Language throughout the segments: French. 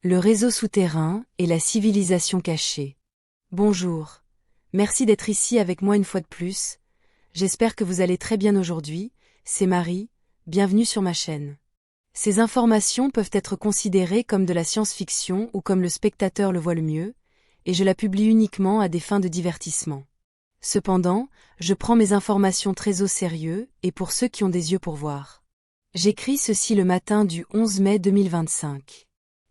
Le réseau souterrain et la civilisation cachée. Bonjour. Merci d'être ici avec moi une fois de plus. J'espère que vous allez très bien aujourd'hui. C'est Marie, bienvenue sur ma chaîne. Ces informations peuvent être considérées comme de la science-fiction ou comme le spectateur le voit le mieux, et je la publie uniquement à des fins de divertissement. Cependant, je prends mes informations très au sérieux et pour ceux qui ont des yeux pour voir. J'écris ceci le matin du 11 mai 2025.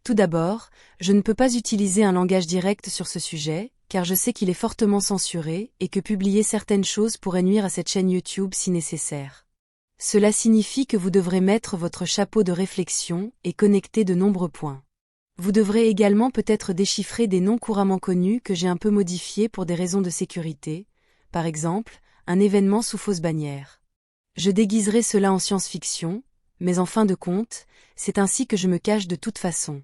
Tout d'abord, je ne peux pas utiliser un langage direct sur ce sujet, car je sais qu'il est fortement censuré et que publier certaines choses pourrait nuire à cette chaîne YouTube si nécessaire. Cela signifie que vous devrez mettre votre chapeau de réflexion et connecter de nombreux points. Vous devrez également peut-être déchiffrer des noms couramment connus que j'ai un peu modifiés pour des raisons de sécurité, par exemple, un événement sous fausse bannière. Je déguiserai cela en science-fiction, mais en fin de compte, c'est ainsi que je me cache de toute façon.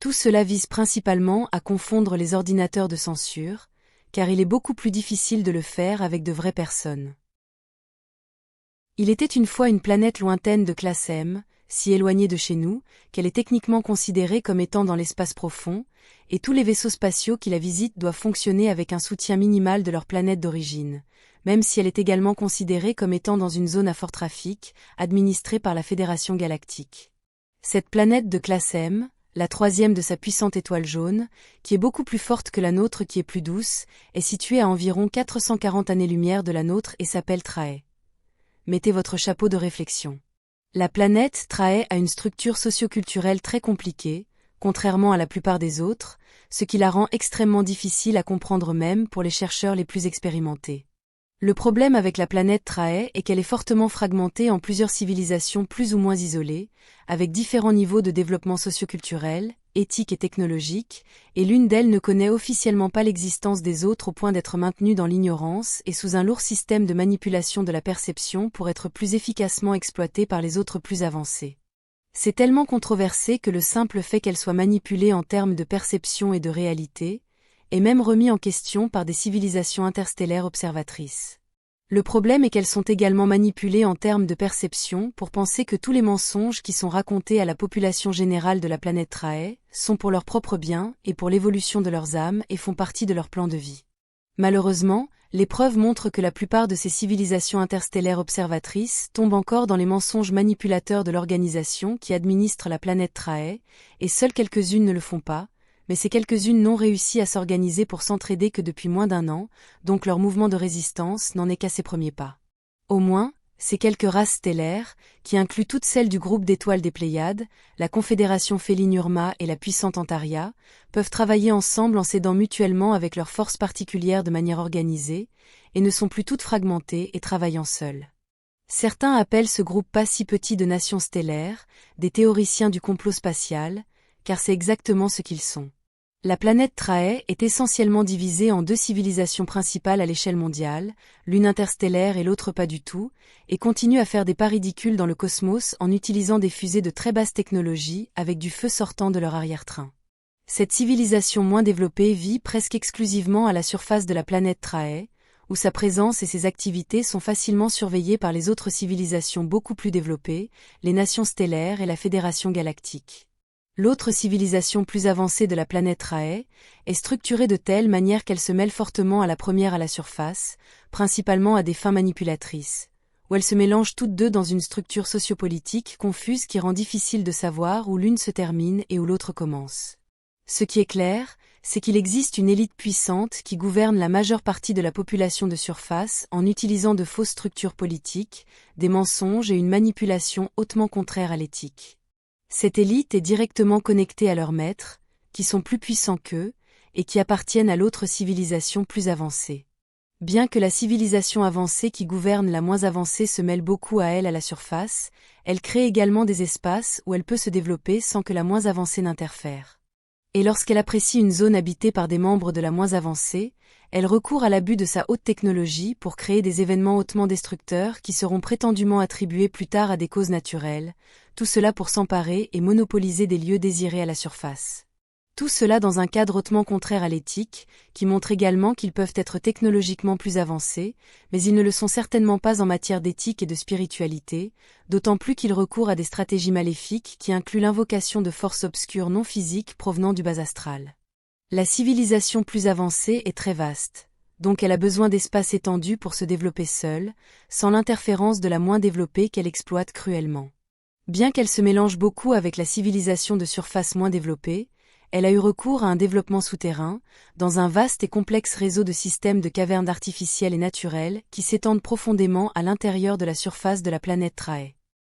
Tout cela vise principalement à confondre les ordinateurs de censure, car il est beaucoup plus difficile de le faire avec de vraies personnes. Il était une fois une planète lointaine de classe M, si éloignée de chez nous, qu'elle est techniquement considérée comme étant dans l'espace profond, et tous les vaisseaux spatiaux qui la visitent doivent fonctionner avec un soutien minimal de leur planète d'origine, même si elle est également considérée comme étant dans une zone à fort trafic, administrée par la Fédération Galactique. Cette planète de classe M, la troisième de sa puissante étoile jaune, qui est beaucoup plus forte que la nôtre qui est plus douce, est située à environ 440 années-lumière de la nôtre et s'appelle Trahe. Mettez votre chapeau de réflexion. La planète Trahe a une structure socioculturelle très compliquée, contrairement à la plupart des autres, ce qui la rend extrêmement difficile à comprendre même pour les chercheurs les plus expérimentés. Le problème avec la planète Trahe est qu'elle est fortement fragmentée en plusieurs civilisations plus ou moins isolées, avec différents niveaux de développement socioculturel, éthique et technologique, et l'une d'elles ne connaît officiellement pas l'existence des autres au point d'être maintenue dans l'ignorance et sous un lourd système de manipulation de la perception pour être plus efficacement exploitée par les autres plus avancés. C'est tellement controversé que le simple fait qu'elle soit manipulée en termes de perception et de réalité, est même remis en question par des civilisations interstellaires observatrices. Le problème est qu'elles sont également manipulées en termes de perception pour penser que tous les mensonges qui sont racontés à la population générale de la planète Trahe sont pour leur propre bien et pour l'évolution de leurs âmes et font partie de leur plan de vie. Malheureusement, les preuves montrent que la plupart de ces civilisations interstellaires observatrices tombent encore dans les mensonges manipulateurs de l'organisation qui administre la planète Trahe, et seules quelques-unes ne le font pas, mais ces quelques-unes n'ont réussi à s'organiser pour s'entraider que depuis moins d'1 an, donc leur mouvement de résistance n'en est qu'à ses premiers pas. Au moins, ces quelques races stellaires, qui incluent toutes celles du groupe d'étoiles des Pléiades, la Confédération Féline-Urma et la puissante Antaria, peuvent travailler ensemble en s'aidant mutuellement avec leurs forces particulières de manière organisée, et ne sont plus toutes fragmentées et travaillant seules. Certains appellent ce groupe pas si petit de nations stellaires, des théoriciens du complot spatial, car c'est exactement ce qu'ils sont. La planète Trahe est essentiellement divisée en deux civilisations principales à l'échelle mondiale, l'une interstellaire et l'autre pas du tout, et continue à faire des pas ridicules dans le cosmos en utilisant des fusées de très basse technologie avec du feu sortant de leur arrière-train. Cette civilisation moins développée vit presque exclusivement à la surface de la planète Trahe, où sa présence et ses activités sont facilement surveillées par les autres civilisations beaucoup plus développées, les nations stellaires et la Fédération Galactique. L'autre civilisation plus avancée de la planète Trahe est structurée de telle manière qu'elle se mêle fortement à la première à la surface, principalement à des fins manipulatrices, où elles se mélangent toutes deux dans une structure sociopolitique confuse qui rend difficile de savoir où l'une se termine et où l'autre commence. Ce qui est clair, c'est qu'il existe une élite puissante qui gouverne la majeure partie de la population de surface en utilisant de fausses structures politiques, des mensonges et une manipulation hautement contraire à l'éthique. Cette élite est directement connectée à leurs maîtres, qui sont plus puissants qu'eux, et qui appartiennent à l'autre civilisation plus avancée. Bien que la civilisation avancée qui gouverne la moins avancée se mêle beaucoup à elle à la surface, elle crée également des espaces où elle peut se développer sans que la moins avancée n'interfère. Et lorsqu'elle apprécie une zone habitée par des membres de la moins avancée, elle recourt à l'abus de sa haute technologie pour créer des événements hautement destructeurs qui seront prétendument attribués plus tard à des causes naturelles, tout cela pour s'emparer et monopoliser des lieux désirés à la surface. Tout cela dans un cadre hautement contraire à l'éthique, qui montre également qu'ils peuvent être technologiquement plus avancés, mais ils ne le sont certainement pas en matière d'éthique et de spiritualité, d'autant plus qu'ils recourent à des stratégies maléfiques qui incluent l'invocation de forces obscures non physiques provenant du bas astral. La civilisation plus avancée est très vaste, donc elle a besoin d'espaces étendus pour se développer seule, sans l'interférence de la moins développée qu'elle exploite cruellement. Bien qu'elle se mélange beaucoup avec la civilisation de surface moins développée, elle a eu recours à un développement souterrain, dans un vaste et complexe réseau de systèmes de cavernes artificielles et naturelles qui s'étendent profondément à l'intérieur de la surface de la planète Trae.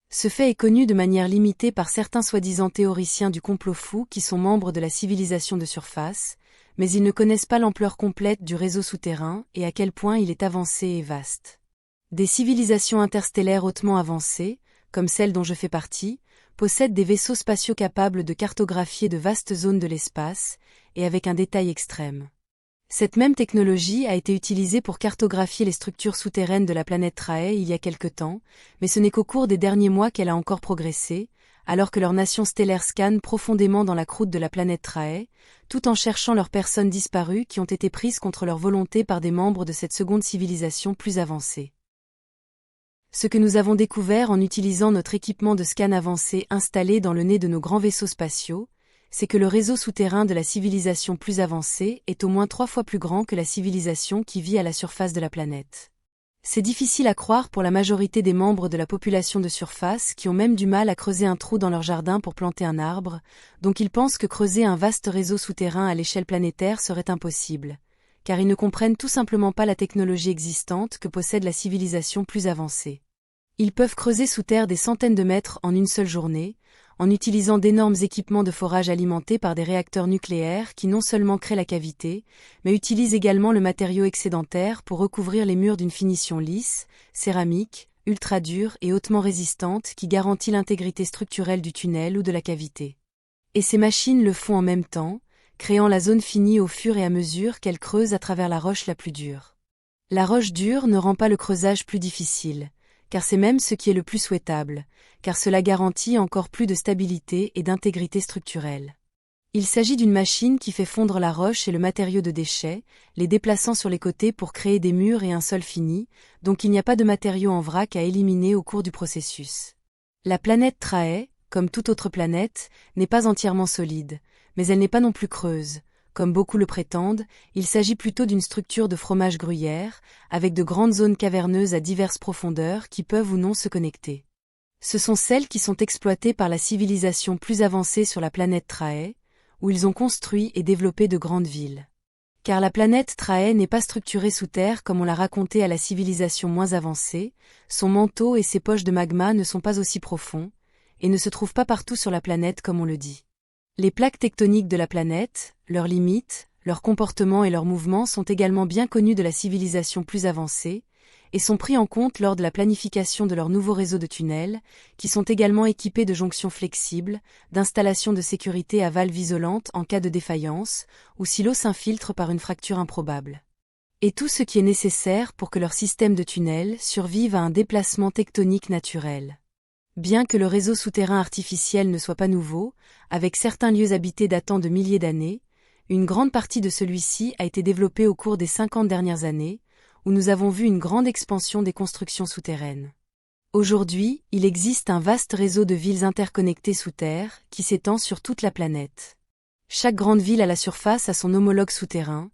Ce fait est connu de manière limitée par certains soi-disant théoriciens du complot fou qui sont membres de la civilisation de surface, mais ils ne connaissent pas l'ampleur complète du réseau souterrain et à quel point il est avancé et vaste. Des civilisations interstellaires hautement avancées, comme celle dont je fais partie, possèdent des vaisseaux spatiaux capables de cartographier de vastes zones de l'espace, et avec un détail extrême. Cette même technologie a été utilisée pour cartographier les structures souterraines de la planète Trae il y a quelque temps, mais ce n'est qu'au cours des derniers mois qu'elle a encore progressé, alors que leur nation stellaire scanne profondément dans la croûte de la planète Trae, tout en cherchant leurs personnes disparues qui ont été prises contre leur volonté par des membres de cette seconde civilisation plus avancée. Ce que nous avons découvert en utilisant notre équipement de scan avancé installé dans le nez de nos grands vaisseaux spatiaux, c'est que le réseau souterrain de la civilisation plus avancée est au moins 3 fois plus grand que la civilisation qui vit à la surface de la planète. C'est difficile à croire pour la majorité des membres de la population de surface qui ont même du mal à creuser un trou dans leur jardin pour planter un arbre, donc ils pensent que creuser un vaste réseau souterrain à l'échelle planétaire serait impossible, car ils ne comprennent tout simplement pas la technologie existante que possède la civilisation plus avancée. Ils peuvent creuser sous terre des centaines de mètres en une seule journée, en utilisant d'énormes équipements de forage alimentés par des réacteurs nucléaires qui non seulement créent la cavité, mais utilisent également le matériau excédentaire pour recouvrir les murs d'une finition lisse, céramique, ultra dure et hautement résistante qui garantit l'intégrité structurelle du tunnel ou de la cavité. Et ces machines le font en même temps, créant la zone finie au fur et à mesure qu'elles creusent à travers la roche la plus dure. La roche dure ne rend pas le creusage plus difficile, car c'est même ce qui est le plus souhaitable, car cela garantit encore plus de stabilité et d'intégrité structurelle. Il s'agit d'une machine qui fait fondre la roche et le matériau de déchets, les déplaçant sur les côtés pour créer des murs et un sol fini, donc il n'y a pas de matériaux en vrac à éliminer au cours du processus. La planète Trae, comme toute autre planète, n'est pas entièrement solide, mais elle n'est pas non plus creuse. Comme beaucoup le prétendent, il s'agit plutôt d'une structure de fromage gruyère, avec de grandes zones caverneuses à diverses profondeurs qui peuvent ou non se connecter. Ce sont celles qui sont exploitées par la civilisation plus avancée sur la planète Trae, où ils ont construit et développé de grandes villes. Car la planète Trae n'est pas structurée sous terre comme on l'a raconté à la civilisation moins avancée, son manteau et ses poches de magma ne sont pas aussi profonds, et ne se trouvent pas partout sur la planète comme on le dit. Les plaques tectoniques de la planète, leurs limites, leurs comportements et leurs mouvements sont également bien connus de la civilisation plus avancée, et sont pris en compte lors de la planification de leurs nouveaux réseaux de tunnels, qui sont également équipés de jonctions flexibles, d'installations de sécurité à valves isolantes en cas de défaillance, ou si l'eau s'infiltre par une fracture improbable. Et tout ce qui est nécessaire pour que leur système de tunnels survive à un déplacement tectonique naturel. Bien que le réseau souterrain artificiel ne soit pas nouveau, avec certains lieux habités datant de milliers d'années, une grande partie de celui-ci a été développée au cours des 50 dernières années, où nous avons vu une grande expansion des constructions souterraines. Aujourd'hui, il existe un vaste réseau de villes interconnectées sous terre, qui s'étend sur toute la planète. Chaque grande ville à la surface a son homologue souterrain,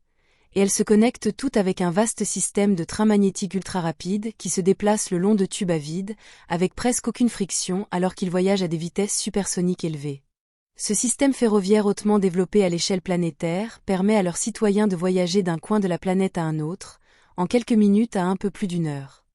et elles se connectent toutes avec un vaste système de trains magnétiques ultra rapides qui se déplacent le long de tubes à vide, avec presque aucune friction alors qu'ils voyagent à des vitesses supersoniques élevées. Ce système ferroviaire hautement développé à l'échelle planétaire permet à leurs citoyens de voyager d'un coin de la planète à un autre, en quelques minutes à un peu plus d'une heure.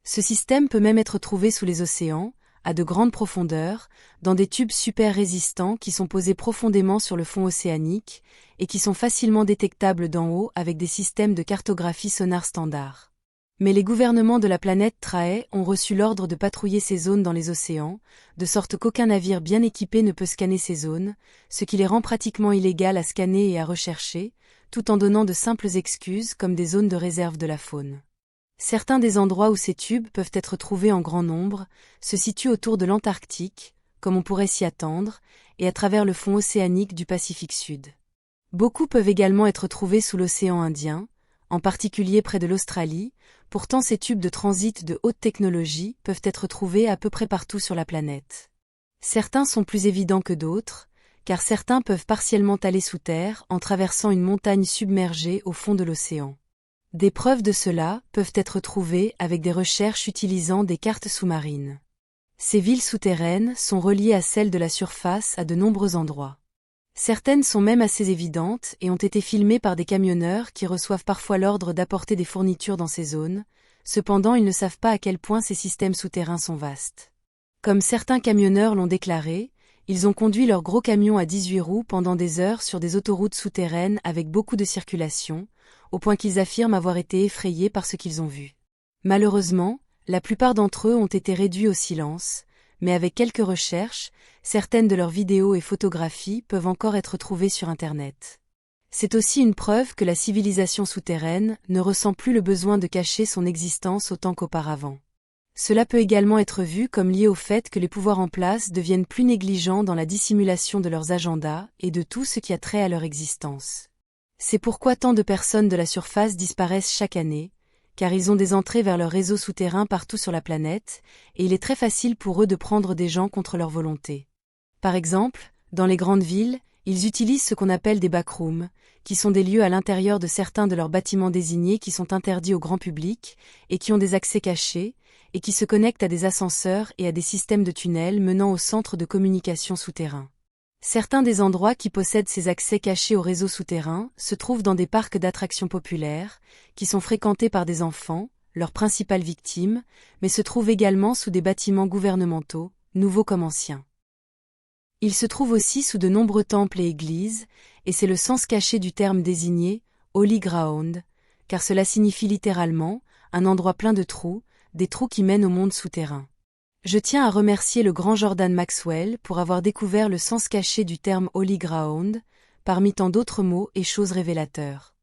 Ce système peut même être trouvé sous les océans, à de grandes profondeurs, dans des tubes super résistants qui sont posés profondément sur le fond océanique, et qui sont facilement détectables d'en haut avec des systèmes de cartographie sonar standard. Mais les gouvernements de la planète Trae ont reçu l'ordre de patrouiller ces zones dans les océans, de sorte qu'aucun navire bien équipé ne peut scanner ces zones, ce qui les rend pratiquement illégales à scanner et à rechercher, tout en donnant de simples excuses comme des zones de réserve de la faune. Certains des endroits où ces tubes peuvent être trouvés en grand nombre se situent autour de l'Antarctique, comme on pourrait s'y attendre, et à travers le fond océanique du Pacifique Sud. Beaucoup peuvent également être trouvés sous l'océan Indien, en particulier près de l'Australie, pourtant ces tubes de transit de haute technologie peuvent être trouvés à peu près partout sur la planète. Certains sont plus évidents que d'autres, car certains peuvent partiellement aller sous terre en traversant une montagne submergée au fond de l'océan. Des preuves de cela peuvent être trouvées avec des recherches utilisant des cartes sous-marines. Ces villes souterraines sont reliées à celles de la surface à de nombreux endroits. Certaines sont même assez évidentes et ont été filmées par des camionneurs qui reçoivent parfois l'ordre d'apporter des fournitures dans ces zones, cependant ils ne savent pas à quel point ces systèmes souterrains sont vastes. Comme certains camionneurs l'ont déclaré, ils ont conduit leurs gros camions à 18 roues pendant des heures sur des autoroutes souterraines avec beaucoup de circulation, au point qu'ils affirment avoir été effrayés par ce qu'ils ont vu. Malheureusement, la plupart d'entre eux ont été réduits au silence, mais avec quelques recherches, certaines de leurs vidéos et photographies peuvent encore être trouvées sur Internet. C'est aussi une preuve que la civilisation souterraine ne ressent plus le besoin de cacher son existence autant qu'auparavant. Cela peut également être vu comme lié au fait que les pouvoirs en place deviennent plus négligents dans la dissimulation de leurs agendas et de tout ce qui a trait à leur existence. C'est pourquoi tant de personnes de la surface disparaissent chaque année, car ils ont des entrées vers leur réseau souterrain partout sur la planète, et il est très facile pour eux de prendre des gens contre leur volonté. Par exemple, dans les grandes villes, ils utilisent ce qu'on appelle des backrooms, qui sont des lieux à l'intérieur de certains de leurs bâtiments désignés qui sont interdits au grand public, et qui ont des accès cachés, et qui se connectent à des ascenseurs et à des systèmes de tunnels menant au centre de communication souterrain. Certains des endroits qui possèdent ces accès cachés au réseau souterrain se trouvent dans des parcs d'attractions populaires, qui sont fréquentés par des enfants, leurs principales victimes, mais se trouvent également sous des bâtiments gouvernementaux, nouveaux comme anciens. Ils se trouvent aussi sous de nombreux temples et églises, et c'est le sens caché du terme désigné, Holy Ground, car cela signifie littéralement, un endroit plein de trous, des trous qui mènent au monde souterrain. Je tiens à remercier le grand Jordan Maxwell pour avoir découvert le sens caché du terme Holy Ground, parmi tant d'autres mots et choses révélateurs.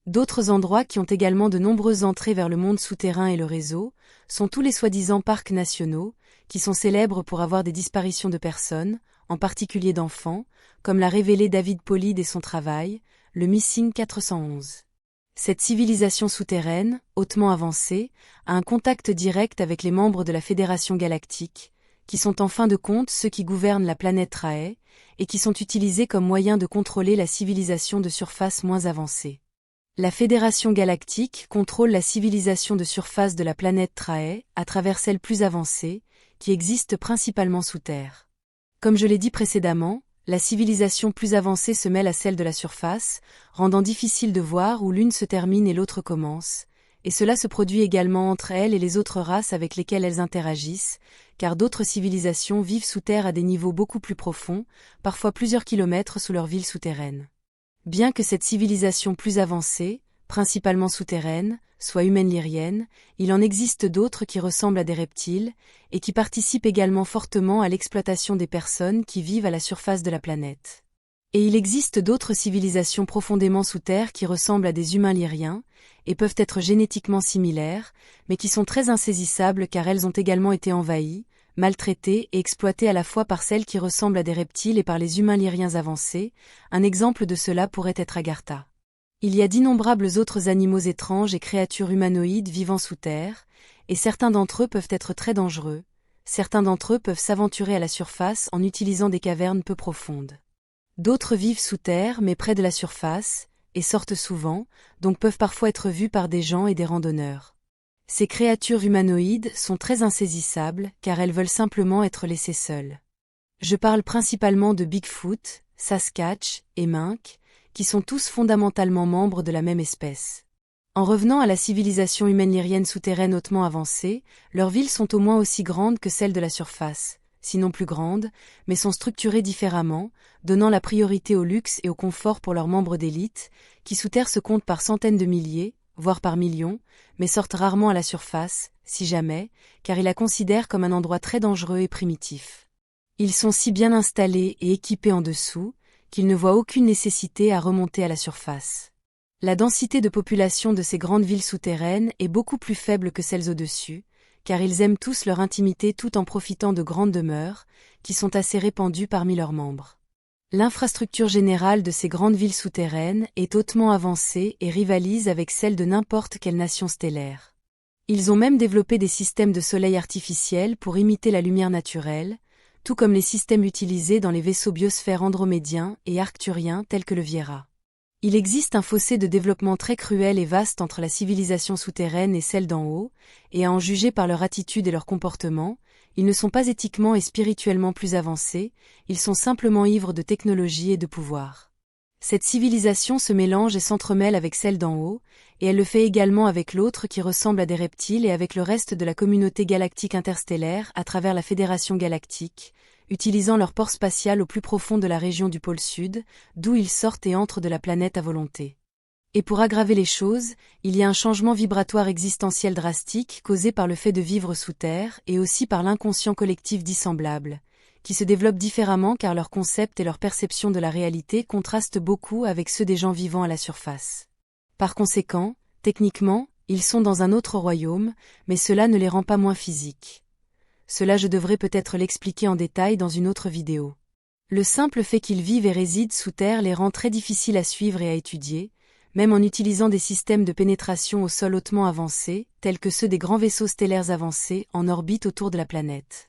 D'autres endroits qui ont également de nombreuses entrées vers le monde souterrain et le réseau, sont tous les soi-disant parcs nationaux, qui sont célèbres pour avoir des disparitions de personnes, en particulier d'enfants, comme l'a révélé David Polyd et son travail, le Missing 411. Cette civilisation souterraine, hautement avancée, a un contact direct avec les membres de la Fédération galactique, qui sont en fin de compte ceux qui gouvernent la planète Trae, et qui sont utilisés comme moyen de contrôler la civilisation de surface moins avancée. La Fédération galactique contrôle la civilisation de surface de la planète Trae à travers celle plus avancée, qui existe principalement sous terre. Comme je l'ai dit précédemment, la civilisation plus avancée se mêle à celle de la surface, rendant difficile de voir où l'une se termine et l'autre commence, et cela se produit également entre elles et les autres races avec lesquelles elles interagissent, car d'autres civilisations vivent sous terre à des niveaux beaucoup plus profonds, parfois plusieurs kilomètres sous leur ville souterraine. Bien que cette civilisation plus avancée, principalement souterraine, soit humaine-lyrienne, il en existe d'autres qui ressemblent à des reptiles, et qui participent également fortement à l'exploitation des personnes qui vivent à la surface de la planète. Et il existe d'autres civilisations profondément sous terre qui ressemblent à des humains lyriens, et peuvent être génétiquement similaires, mais qui sont très insaisissables car elles ont également été envahies, maltraitées et exploitées à la fois par celles qui ressemblent à des reptiles et par les humains lyriens avancés. Un exemple de cela pourrait être Agartha. Il y a d'innombrables autres animaux étranges et créatures humanoïdes vivant sous terre, et certains d'entre eux peuvent être très dangereux, certains d'entre eux peuvent s'aventurer à la surface en utilisant des cavernes peu profondes. D'autres vivent sous terre mais près de la surface, et sortent souvent, donc peuvent parfois être vus par des gens et des randonneurs. Ces créatures humanoïdes sont très insaisissables car elles veulent simplement être laissées seules. Je parle principalement de Bigfoot, Sasquatch et Mink, qui sont tous fondamentalement membres de la même espèce. En revenant à la civilisation humaine lyrienne souterraine hautement avancée, leurs villes sont au moins aussi grandes que celles de la surface, sinon plus grandes, mais sont structurées différemment, donnant la priorité au luxe et au confort pour leurs membres d'élite, qui sous terre se comptent par centaines de milliers, voire par millions, mais sortent rarement à la surface, si jamais, car ils la considèrent comme un endroit très dangereux et primitif. Ils sont si bien installés et équipés en dessous, qu'ils ne voient aucune nécessité à remonter à la surface. La densité de population de ces grandes villes souterraines est beaucoup plus faible que celles au-dessus, car ils aiment tous leur intimité tout en profitant de grandes demeures, qui sont assez répandues parmi leurs membres. L'infrastructure générale de ces grandes villes souterraines est hautement avancée et rivalise avec celle de n'importe quelle nation stellaire. Ils ont même développé des systèmes de soleil artificiels pour imiter la lumière naturelle, tout comme les systèmes utilisés dans les vaisseaux biosphères andromédiens et arcturiens tels que le Viera. Il existe un fossé de développement très cruel et vaste entre la civilisation souterraine et celle d'en haut, et à en juger par leur attitude et leur comportement, ils ne sont pas éthiquement et spirituellement plus avancés, ils sont simplement ivres de technologie et de pouvoir. Cette civilisation se mélange et s'entremêle avec celle d'en haut, et elle le fait également avec l'autre qui ressemble à des reptiles et avec le reste de la communauté galactique interstellaire à travers la Fédération galactique, utilisant leur port spatial au plus profond de la région du pôle Sud, d'où ils sortent et entrent de la planète à volonté. Et pour aggraver les choses, il y a un changement vibratoire existentiel drastique causé par le fait de vivre sous terre et aussi par l'inconscient collectif dissemblable, qui se développe différemment car leurs concepts et leur perception de la réalité contrastent beaucoup avec ceux des gens vivant à la surface. Par conséquent, techniquement, ils sont dans un autre royaume, mais cela ne les rend pas moins physiques. Cela je devrais peut-être l'expliquer en détail dans une autre vidéo. Le simple fait qu'ils vivent et résident sous terre les rend très difficiles à suivre et à étudier, même en utilisant des systèmes de pénétration au sol hautement avancés, tels que ceux des grands vaisseaux stellaires avancés en orbite autour de la planète.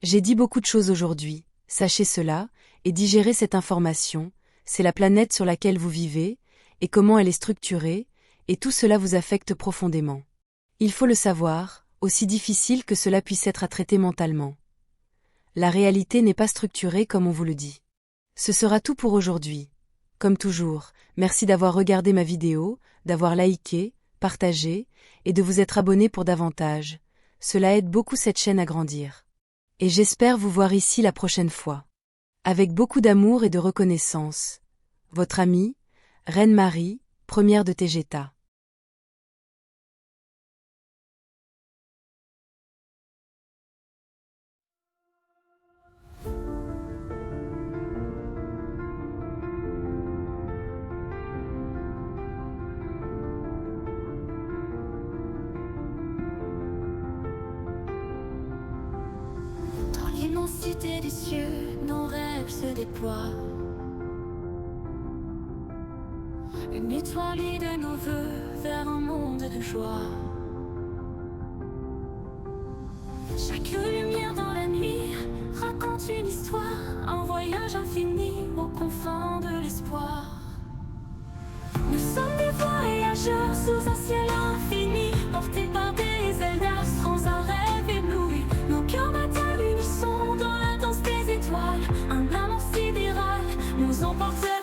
J'ai dit beaucoup de choses aujourd'hui, sachez cela, et digérez cette information, c'est la planète sur laquelle vous vivez, et comment elle est structurée, et tout cela vous affecte profondément. Il faut le savoir, aussi difficile que cela puisse être à traiter mentalement. La réalité n'est pas structurée comme on vous le dit. Ce sera tout pour aujourd'hui. Comme toujours, merci d'avoir regardé ma vidéo, d'avoir liké, partagé, et de vous être abonné pour davantage. Cela aide beaucoup cette chaîne à grandir. Et j'espère vous voir ici la prochaine fois. Avec beaucoup d'amour et de reconnaissance. Votre amie, Reine Marie, première de Tegeta. Dans l'immensité des cieux, nos rêves se déploient. Une étoile de nos voeux vers un monde de joie. Chaque lumière dans la nuit raconte une histoire, un voyage infini aux confins de l'espoir. Nous sommes des voyageurs sous un ciel infini, portés par des ailes d'astres sans un rêve ébloui. Nos cœurs battent à l'unisson dans la danse des étoiles, un amour sidéral nous emporte